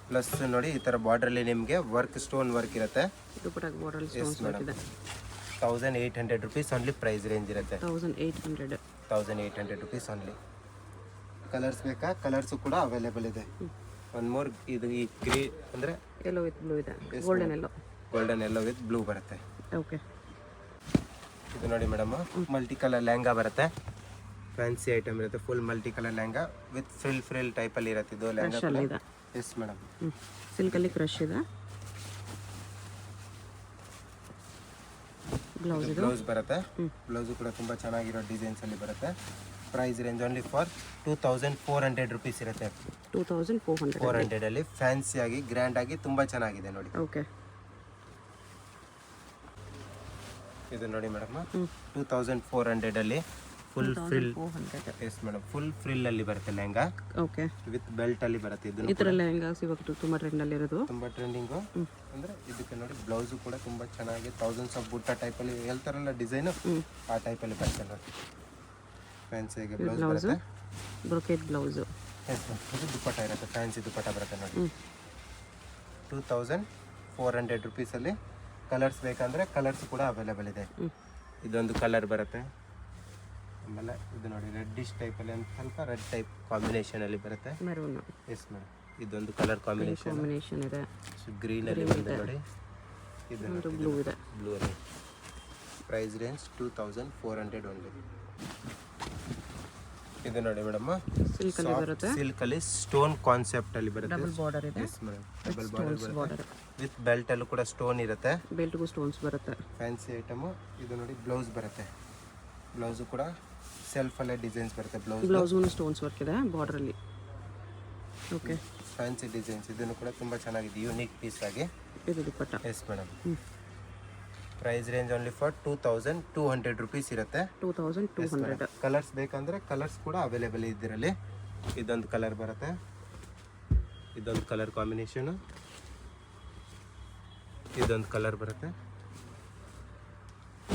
ಪ್ಲಸ್ ನೋಡಿ ಈ ಥರ ಬಾರ್ಡ್ರಲ್ಲಿ ನಿಮಗೆ ವರ್ಕ್, ಸ್ಟೋನ್ ವರ್ಕ್ ಇರುತ್ತೆ. ದುಪ್ಪಟ್ಟಾಗಿ border yes stones work madam. ಇದೆ. 1800 ರುಪೀಸ್ ಓನ್ಲಿ ಪ್ರೈಸ್ ರೇಂಜ್ ಇರುತ್ತೆ. 1800 1800 ರುಪೀಸ್ ಓನ್ಲಿ. ಕಲರ್ಸ್ ಬೇಕಾ? ಕಲರ್ಸು ಕೂಡ ಅವೈಲೇಬಲ್ ಇದೆ. ಒನ್ ಮೋರ್, ಇದು ಈ ಗ್ರೀ ಅಂದರೆ ಎಲ್ಲೋ ವಿತ್ ಬ್ಲೂ ಇದೆ. ಗೋಲ್ಡನ್ ಎಲ್ಲೋ ವಿತ್ ಬ್ಲೂ ಬರುತ್ತೆ. ಓಕೆ ಇದು ನೋಡಿ ಮೇಡಮ್, ಮಲ್ಟಿ ಕಲರ್ ಲೆಹಂಗಾ ಬರುತ್ತೆ. ಫ್ಯಾನ್ಸಿ ಐಟಮ್ ಇರುತ್ತೆ. Full multi colour lehenga with frill ಟೈಪಲ್ಲಿ ಇರುತ್ತೆ ಇದು ಲೆಹಂಗಾ. ಇದೆ. Yes madam. ಸಿಲ್ಕಲ್ಲಿ ಕ್ರಶ್ ಇದೆ. ಬ್ಲೌಸ್ ಇದು. ಬ್ಲೌಸ್ ಬರುತ್ತೆ. ಬ್ಲೌಸು ಕೂಡ ತುಂಬ ಚೆನ್ನಾಗಿರೋ ಡಿಸೈನ್ಸ್ ಅಲ್ಲಿ ಬರುತ್ತೆ. Price range only for 2400 rupees ಇರುತ್ತೆ. 2400 ಅಲ್ಲಿ ಫ್ಯಾನ್ಸಿ ಆಗಿ ಗ್ರ್ಯಾಂಡ್ ಆಗಿ ತುಂಬ ಚೆನ್ನಾಗಿದೆ ನೋಡಿ. ಓಕೆ ಇದು ನೋಡಿ ಮೇಡಮ್, 2400 ಅಲ್ಲಿ full frill. 400. S madam, full frill ಅಲ್ಲಿ ಬರುತ್ತೆ ಲೆಹಂಗಾ. ಓಕೆ ವಿತ್ ಬೆಲ್ಟ್ ಅಲ್ಲಿ ಬರುತ್ತೆ. ಇದು ಈ ಥರ ಲೆಹಂಗಾಸ್ ಇವಾಗ ತುಂಬ ಟ್ರೆಂಡಲ್ಲಿ ಇರೋದು. ತುಂಬ ಟ್ರೆಂಡಿಂಗು. ಅಂದರೆ ಇದಕ್ಕೆ ನೋಡಿ ಬ್ಲೌಸು ಕೂಡ ತುಂಬ ಚೆನ್ನಾಗಿ ಥೌಸಂಡ್ಸ್ ಆಫ್ ಬುಟ್ಟ ಟೈಪಲ್ಲಿ ಹೇಳ್ತಾರಲ್ಲ ಡಿಸೈನು, ಆ ಟೈಪಲ್ಲಿ ಬರುತ್ತೆ ನೋಡಿ. ಫ್ಯಾನ್ಸಿಗೆ ಬ್ಲೌಸ್ ಬರುತ್ತೆ. Brocade blouse. Yes ma'am. ಇದು ದುಪ್ಪಟ್ಟ ಇರುತ್ತೆ. ಫ್ಯಾನ್ಸಿ ದುಪ್ಪಟ್ಟ ಬರುತ್ತೆ ನೋಡಿ. 2400 ರುಪೀಸಲ್ಲಿ. ಕಲರ್ಸ್ ಬೇಕಂದರೆ ಕಲರ್ಸ್ ಕೂಡ ಅವೈಲೇಬಲ್ ಇದೆ. ಇದೊಂದು ಕಲರ್ ಬರುತ್ತೆ. ಆಮೇಲೆ ಇದು ನೋಡಿ ರೆಡ್ಡಿಶ್ ಟೈಪಲ್ಲಿ, ಒಂದು ಸ್ವಲ್ಪ ರೆಡ್ ಟೈಪ್ ಕಾಂಬಿನೇಷನಲ್ಲಿ ಬರುತ್ತೆ. ಮೆರೂನ್. Yes madam. ಇದೊಂದು ಕಲರ್ ಕಾಂಬಿನೇಷನ್ ಕಾಂಬಿನೇಷನ್ ಇದೆ, ಗ್ರೀನಲ್ಲಿ ಬಂದು ನೋಡಿ. ಒಂದು ಬ್ಲೂ ಇದೆ. ಬ್ಲೂ ಅಲ್ಲಿ ಪ್ರೈಸ್ ರೇಂಜ್ 2400 ಓನ್ಲಿ. ಇದು ನೋಡಿ ಮೇಡಮ್, ಸಿಲ್ಕ್ ಅಲ್ಲಿ ಬರುತ್ತೆ, ಸಿಲ್ಕ್ ಅಲ್ಲಿ ಸ್ಟೋನ್ ಕಾನ್ಸೆಪ್ಟ್ ಅಲ್ಲಿ ಬರುತ್ತೆ. ಡಬಲ್ ಬಾರ್ಡರ್ ಇದೆ, yes madam, double border border with belt ಅಲ್ಲೂ ಕೂಡ ಸ್ಟೋನ್ ಇರುತ್ತೆ. ಬೆಲ್ಟ್ಗೂ ಸ್ಟೋನ್ಸ್ ಬರುತ್ತೆ. Fancy item. ಇದು ನೋಡಿ ಬ್ಲೌಸ್ ಬರುತ್ತೆ, ಬ್ಲೌಸು ಕೂಡ ಸೆಲ್ಫ್ ಅಲ್ಲೇ ಡಿಸೈನ್ಸ್ ಬರುತ್ತೆ. ಬ್ಲೌಸ್ಗೂ ಸ್ಟೋನ್ಸ್ ವರ್ಕ್ ಇದೆ ಬಾರ್ಡರ್ ಅಲ್ಲಿ. Okay, fancy designs. ಇದನ್ನು ಕೂಡ ತುಂಬ ಚೆನ್ನಾಗಿದೆ, ಯೂನಿಕ್ ಪೀಸ್ ಆಗಿ. ಇದು dupatta. Yes madam, price range only for 2200 rupees ಇರುತ್ತೆ. 2200. ಕಲರ್ಸ್ ಬೇಕಂದ್ರೆ ಕಲರ್ಸ್ ಕೂಡ ಅವೈಲೇಬಲ್ ಇದರಲ್ಲಿ. ಇದೊಂದು ಕಲರ್ ಬರುತ್ತೆ, ಇದೊಂದು ಕಲರ್ ಕಾಂಬಿನೇಷನು, ಇದೊಂದು ಕಲರ್ ಬರುತ್ತೆ,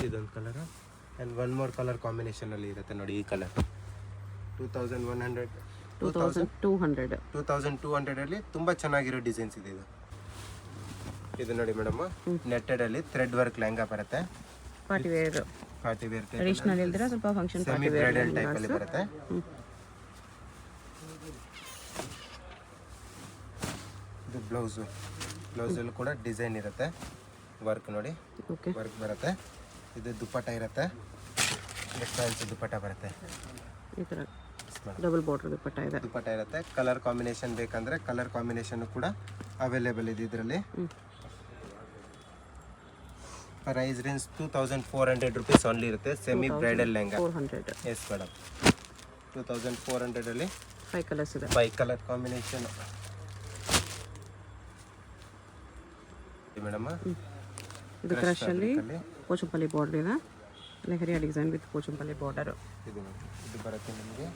ಇದೊಂದು colour and one more colour ಕಾಂಬಿನೇಷನಲ್ಲಿ ಇರುತ್ತೆ ನೋಡಿ. ಈ ಕಲರ್ 2200 ಅಲ್ಲಿ ತುಂಬ ಚೆನ್ನಾಗಿರೋ ಡಿಸೈನ್ಸ್ ಇದೆ. ಇದು ನೋಡಿ ಮೇಡಮ್, ನೆಟ್ಟೆಡ್ ಅಲ್ಲಿ ಥ್ರೆಡ್ ವರ್ಕ್ ಲೆಹಂಗಾ ಬರುತ್ತೆ. ಪಾರ್ಟಿ ವೇರ್ ಟ್ರೆಡಿಷನಲ್ ಇಲ್ದಿರ ಸ್ವಲ್ಪ ಫಂಕ್ಷನ್ ಸೆಮಿ ಬ್ರೈಡಲ್ ಟೈಪ್ ಅಲ್ಲಿ ಬರುತ್ತೆ. ಇದು ಬ್ಲೌಸು, ಬ್ಲೌಸಲ್ಲೂ ಕೂಡ ಡಿಸೈನ್ ಇರುತ್ತೆ, ವರ್ಕ್ ನೋಡಿ, ಓಕೆ, ವರ್ಕ್ ಬರುತ್ತೆ. ಇದು ದುಪ್ಪಟ್ಟ ಇರುತ್ತೆ, ಫ್ಯಾನ್ಸಿ ದುಪ್ಪಟ್ಟ ಬರುತ್ತೆ. ಈ ಥರ ಡಬಲ್ ಬಾರ್ಡರ್ ದುಪ್ಪಟ್ಟ ಇದೆ, ದುಪ್ಪಟ್ಟ ಇರುತ್ತೆ. ಕಲರ್ ಕಾಂಬಿನೇಷನ್ ಬೇಕಂದ್ರೆ ಕಲರ್ ಕಾಂಬಿನೇಷನ್ ಕೂಡ ಅವೈಲೇಬಲ್ ಇದೆ ಇದರಲ್ಲಿ. ಪ್ರೈಸ್ ರೇಂಜ್ 2400 ರುಪೀಸ್ ಓನ್ಲಿ ಇರುತ್ತೆ. Semi bridal lehenga 400. Yes madam, 2400 ಅಲ್ಲಿ 5 ಕಲರ್ಸ್ ಇದೆ, 5 ಕಲರ್ ಕಾಂಬಿನೇಷನ್ ಮೇಡಮ್. ಇದು ಕ್ರಶ್ ಅಲ್ಲಿ ಪೋಚಂಪಲ್ಲಿ ಬಾರ್ಡರ್ ಇದೆ, leheriya design with Pochampally border. ಇದು ಬರುತ್ತೆ ನಿಮಗೆ.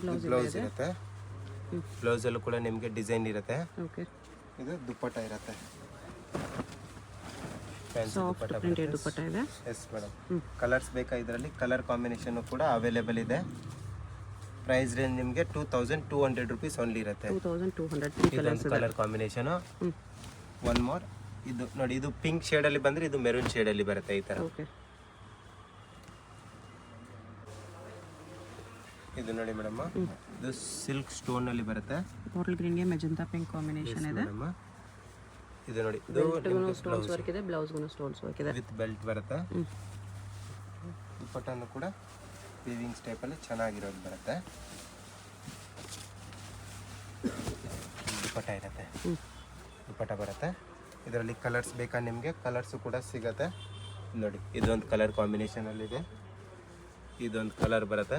ಬ್ಲೌಸ್ ಇರುತ್ತೆ, ಬ್ಲೌಸಲ್ಲೂ ಕೂಡ ನಿಮಗೆ ಡಿಸೈನ್ ಇರುತ್ತೆ. ಓಕೆ, ಇದು ದುಪ್ಪಟ್ಟ ಇರುತ್ತೆ, ಸಾಫ್ಟ್ ಪ್ರಿಂಟೆಡ್ ದುಪ್ಪಟ್ಟ ಇದೆ. ಎಸ್ ಮೇಡಮ್, ಕಲರ್ಸ್ ಬೇಕಾ ಇದರಲ್ಲಿ? ಕಲರ್ ಕಾಂಬಿನೇಷನ್ ಕೂಡ ಅವೈಲೇಬಲ್ ಇದೆ. ಪ್ರೈಸ್ ರೇಂಜ್ ನಿಮಗೆ 2200 ರುಪೀಸ್ ಓನ್ಲಿ ಇರುತ್ತೆ. 2200. ಇದೊಂದು ಕಲರ್ ಕಾಂಬಿನೇಷನು. ಒನ್ ಮೋರ್, ಇದು ನೋಡಿ, ಇದು ಪಿಂಕ್ ಶೇಡಲ್ಲಿ ಬಂದರೆ ಇದು ಮೆರೂನ್ ಶೇಡಲ್ಲಿ ಬರುತ್ತೆ ಈ ಥರ. ಓಕೆ, ಇದು ನೋಡಿ ಮೇಡಮ್, ಇದು ಸಿಲ್ಕ್ ಸ್ಟೋನಲ್ಲಿ ಬರುತ್ತೆ. ಬಾಟಲ್ ಗ್ರೀನ್ಗೆ ಮೆಜೆಂಟಾ ಪಿಂಕ್ ಕಾಂಬಿನೇಷನ್ ಇದೆ. ಇದು ನೋಡಿ, ಇದು ಸ್ಟೋನ್ಸ್ ವರ್ಕ್ ಇದೆ, ಬ್ಲೌಸ್ಗೂ ಸ್ಟೋನ್ಸ್ ವರ್ಕ್ ಇದೆ, ವಿತ್ ಬೆಲ್ಟ್ ಬರುತ್ತೆ. ದುಪ್ಪಟ್ಟನ್ನು ಕೂಡ ವೀವಿಂಗ್ಸ್ ಟೈಪಲ್ಲಿ ಚೆನ್ನಾಗಿರೋದು ಬರುತ್ತೆ. ದುಪ್ಪಟ್ಟ ಇರುತ್ತೆ, ದುಪ್ಪಟ್ಟ ಬರುತ್ತೆ. ಇದರಲ್ಲಿ ಕಲರ್ಸ್ ಬೇಕಾ ನಿಮಗೆ? ಕಲರ್ಸು ಕೂಡ ಸಿಗುತ್ತೆ ನೋಡಿ. ಇದೊಂದು ಕಲರ್ ಕಾಂಬಿನೇಷನಲ್ಲಿದೆ, ಇದೊಂದು ಕಲರ್ ಬರುತ್ತೆ,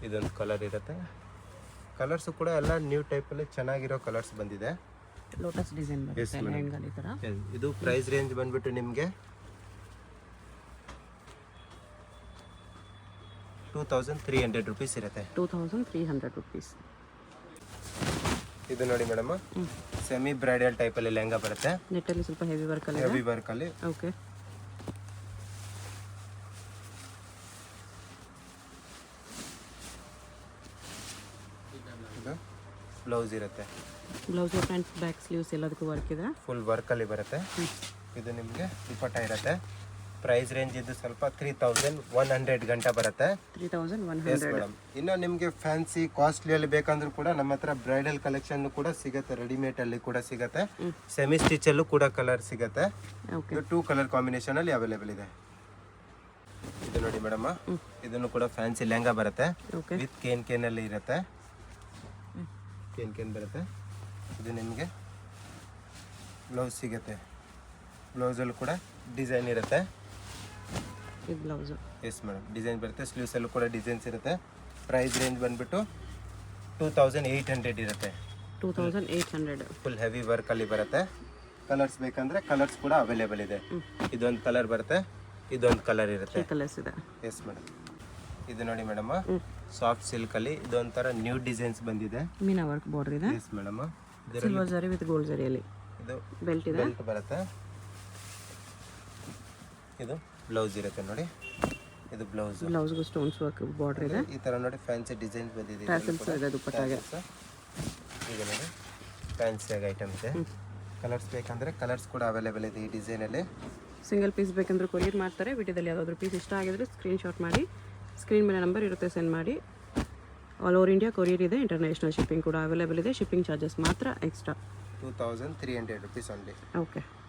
ಇದೊಂದು ಕಲರ್ ಇರುತ್ತೆ. ಕಲರ್ಸು ಕೂಡ ಎಲ್ಲ ನ್ಯೂ ಟೈಪಲ್ಲಿ ಚೆನ್ನಾಗಿರೋ ಕಲರ್ಸ್ ಬಂದಿದೆ. ಲೋಟಸ್ ಡಿಸೈನ್ ಬರುತ್ತೆ ಲೆಹಂಗಲ್ಲಿ ಈ ಥರ. ಇದು ಪ್ರೈಸ್ ರೇಂಜ್ ಬಂದ್ಬಿಟ್ಟು ನಿಮಗೆ 2300 ರುಪೀಸ್ ಇರುತ್ತೆ. 2300 ರುಪೀಸ್. ಇದು ನೋಡಿ ಮೇಡಮ್, ಸೆಮಿ ಬ್ರೈಡಲ್ ಟೈಪಲ್ಲಿ ಲೆಹಂಗಾ ಬರುತ್ತೆ. ನೆಟ್ಟಲ್ಲಿ ಸ್ವಲ್ಪ ಹೆವಿ ವರ್ಕಲ್ಲಿ, ಹೆವಿ ವರ್ಕಲ್ಲಿ. ಓಕೆ, ಬ್ಲೌಸ್ ಇರುತ್ತೆ, ಬ್ಲೌಸ್ ಫ್ರಂಟ್ ಬ್ಯಾಕ್ ಸ್ಲೀವ್ಸ್ ಎಲ್ಲದಕ್ಕೂ ವರ್ಕ್ ಇದೆ, ಫುಲ್ ವರ್ಕಲ್ಲಿ ಬರುತ್ತೆ. ಇದು ನಿಮಗೆ ದುಪ್ಪಟ್ಟ ಇರುತ್ತೆ. ಪ್ರೈಸ್ ರೇಂಜ್ ಇದು ಸ್ವಲ್ಪ 3100 ಗಂಟೆ ಬರುತ್ತೆ. 3100 ಮೇಡಮ್. ಇನ್ನು ನಿಮಗೆ ಫ್ಯಾನ್ಸಿ ಕಾಸ್ಟ್ಲಿಯಲ್ಲಿ ಬೇಕಂದ್ರೂ ಕೂಡ ನಮ್ಮ ಹತ್ರ ಬ್ರೈಡಲ್ ಕಲೆಕ್ಷನ್ ಕೂಡ ಸಿಗುತ್ತೆ, ರೆಡಿಮೇಡ್ ಅಲ್ಲಿ ಕೂಡ ಸಿಗುತ್ತೆ, ಸೆಮಿ ಸ್ಟಿಚ್ ಅಲ್ಲೂ ಕೂಡ ಕಲರ್ ಸಿಗುತ್ತೆ. ಓಕೆ, 2 ಕಲರ್ ಕಾಂಬಿನೇಷನ್ ಅಲ್ಲಿ ಅವೈಲೇಬಲ್ ಇದೆ. ಇದು ನೋಡಿ ಮೇಡಮ್, ಇದನ್ನು ಕೂಡ ಫ್ಯಾನ್ಸಿ ಲೆಹಂಗಾ ಬರುತ್ತೆ, ಓಕೆ, ವಿತ್ ಕೇನ್ ಅಲ್ಲಿ ಇರುತ್ತೆ, ಕೇನ್ ಬರುತ್ತೆ. ಇದು ನಿಮಗೆ ಬ್ಲೌಸ್ ಸಿಗುತ್ತೆ, ಬ್ಲೌಸಲ್ಲೂ ಕೂಡ ಡಿಸೈನ್ ಇರುತ್ತೆ. ಇದು ಬ್ಲೌಸ್. ಎಸ್ ಮೇಡಮ್, ಡಿಸೈನ್ ಬರುತ್ತೆ, ಸ್ಲೀವ್ಸಲ್ಲೂ ಕೂಡ ಡಿಸೈನ್ಸ್ ಇರುತ್ತೆ. ಪ್ರೈಸ್ ರೇಂಜ್ ಬಂದ್ಬಿಟ್ಟು 2800 ಇರುತ್ತೆ. 2800. ಫುಲ್ ಹೆವಿ ವರ್ಕಲ್ಲಿ ಬರುತ್ತೆ. ಕಲರ್ಸ್ ಬೇಕಂದ್ರೆ ಕಲರ್ಸ್ ಕೂಡ ಅವೈಲೇಬಲ್ ಇದೆ. ಇದೊಂದು ಕಲರ್ ಬರುತ್ತೆ, ಇದೊಂದು ಕಲರ್ ಇರುತ್ತೆ. ಕಲರ್ಸ್ ಇದೆ. Yes madam. ಇದು ನೋಡಿ ಮೇಡಮ್, ಸಾಫ್ಟ್ ಸಿಲ್ಕಲ್ಲಿ ಇದೊಂಥರ ನ್ಯೂ ಡಿಸೈನ್ಸ್ ಬಂದಿದೆ. ಮೀನಾ ವರ್ಕ್ ಬಾರ್ಡರ್ ಇದೆ. Yes madam. ಸಿಲ್ವರ್ ಜರಿ ವಿತ್ ಗೋಲ್ಡ್ ಜರಿಯಲ್ಲಿ ಇದು ಬೆಲ್ಟ್ ಇದೆ, ಬೆಲ್ಟ್ ಬರುತ್ತೆ. ಇದು ಬ್ಲೌಸ್ ಇರುತ್ತೆ ನೋಡಿ, ಇದು ಬ್ಲೌಸ್. ಬ್ಲೌಸ್ಗೂ ಸ್ಟೋನ್ಸ್ ವರ್ಕ್ ಬಾರ್ಡರ್ ಇದೆ. ಈ ತರ ನೋಡಿ ಫ್ಯಾನ್ಸಿ ಡಿಸೈನ್ಸ್ ಬಂದಿದೆ. ಟ್ಯಾಸಲ್ಸ್ ಇದೆ ದುಪ್ಪಟ್ಟಾಗೆ. ಈಗ ನೋಡಿ ಫ್ಯಾನ್ಸಿ ಆಗಿ ಐಟಮ್ಸ್ ಇದೆ. ಕಲರ್ಸ್ ಬೇಕಂದ್ರೆ ಕಲರ್ಸ್ ಕೂಡ ಅವೈಲೇಬಲ್ ಇದೆ ಈ ಡಿಸೈನಲ್ಲಿ. ಸಿಂಗಲ್ ಪೀಸ್ ಬೇಕಂದ್ರೆ ಕೊರಿಯರ್ ಮಾಡ್ತಾರೆ. ವಿಡಿಯೋದಲ್ಲಿ ಯಾವುದಾದ್ರೂ ಪೀಸ್ ಇಷ್ಟ ಆಗಿದ್ರೆ ಸ್ಕ್ರೀನ್ ಶಾಟ್ ಮಾಡಿ ಸ್ಕ್ರೀನ್ ಮೇಲೆ ನಂಬರ್ ಇರುತ್ತೆ, ಸೆಂಡ್ ಮಾಡಿ. ಆಲ್ ಓವರ್ ಇಂಡಿಯಾ ಕೊರಿಯರ್ ಇದೆ, ಇಂಟರ್ನ್ಯಾಷನಲ್ ಶಿಪ್ಪಿಂಗ್ ಕೂಡ ಅವೈಲೇಬಲ್ ಇದೆ. ಶಿಪ್ಪಿಂಗ್ ಚಾರ್ಜಸ್ ಮಾತ್ರ ಎಕ್ಸ್ಟ್ರಾ 2300 rupees only. ಓಕೆ.